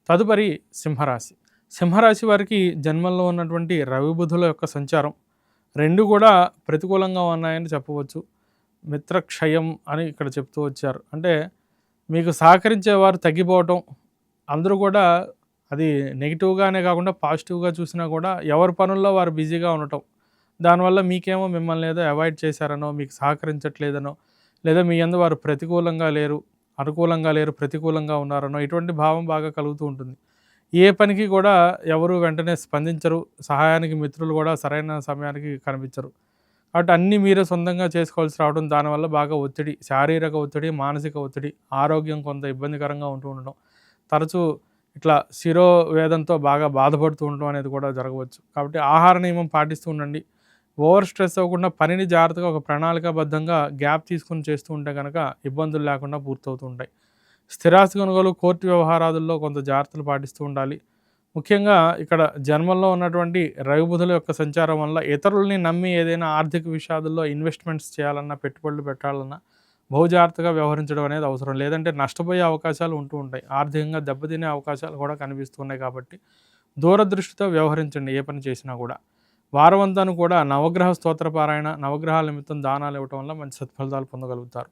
తదుపరి సింహరాశి. సింహరాశి వారికి జన్మంలో ఉన్నటువంటి రవి బుధుల యొక్క సంచారం 2 కూడా ప్రతికూలంగా ఉన్నాయని చెప్పవచ్చు. మిత్రక్షయం అని ఇక్కడ చెప్తూ వచ్చారు. అంటే మీకు సహకరించేవారు తగ్గిపోవటం, అందరూ కూడా అది నెగెటివ్‌గానే కాకుండా పాజిటివ్‌గా చూసినా కూడా ఎవరి పనుల్లో వారు బిజీగా ఉండటం. దానివల్ల మీకేమో మిమ్మల్ని ఏదో అవాయిడ్ చేశారనో, మీకు సహకరించట్లేదనో, లేదా మీ యందు వారు ప్రతికూలంగా లేరు, అనుకూలంగా లేరు, ప్రతికూలంగా ఉన్నారనో ఇటువంటి భావం బాగా కలుగుతూ ఉంటుంది. ఏ పనికి కూడా ఎవరు వెంటనే స్పందించరు. సహాయానికి మిత్రులు కూడా సరైన సమయానికి కనిపించరు. కాబట్టి అన్నీ మీరే సొంతంగా చేసుకోవాల్సి రావడం, దానివల్ల బాగా ఒత్తిడి, శారీరక ఒత్తిడి, మానసిక ఒత్తిడి, ఆరోగ్యం కొంత ఇబ్బందికరంగా ఉంటూ ఉండడం, తరచూ ఇట్లా శిరోవేదంతో బాగా బాధపడుతూ ఉండడం అనేది కూడా జరగవచ్చు. కాబట్టి ఆహార నియమం పాటిస్తూ ఉండండి. ఓవర్ స్ట్రెస్ అవ్వకుండా పనిని జాగ్రత్తగా ఒక ప్రణాళికాబద్ధంగా గ్యాప్ తీసుకొని చేస్తూ ఉంటే కనుక ఇబ్బందులు లేకుండా పూర్తవుతూ ఉంటాయి. స్థిరాస్తి కొనుగోలు, కోర్టు వ్యవహారాదుల్లో కొంత జాగ్రత్తలు పాటిస్తూ ఉండాలి. ముఖ్యంగా ఇక్కడ జన్మంలో ఉన్నటువంటి రవి బుధుల యొక్క సంచారం వల్ల ఇతరులని నమ్మి ఏదైనా ఆర్థిక విషయాల్లో ఇన్వెస్ట్మెంట్స్ చేయాలన్నా, పెట్టుబడులు పెట్టాలన్నా బహు జాగ్రత్తగా వ్యవహరించడం అనేది అవసరం. లేదంటే నష్టపోయే అవకాశాలు ఉంటూ ఉంటాయి. ఆర్థికంగా దెబ్బతినే అవకాశాలు కూడా కనిపిస్తున్నాయి కాబట్టి దూరదృష్టితో వ్యవహరించండి ఏ పని చేసినా కూడా. వారమంతాను కూడా నవగ్రహ స్తోత్ర పారాయణ, నవగ్రహాల నిమిత్తం దానాలు ఇవ్వటం వల్ల మంచి సత్ఫలితాలు పొందగలుగుతారు.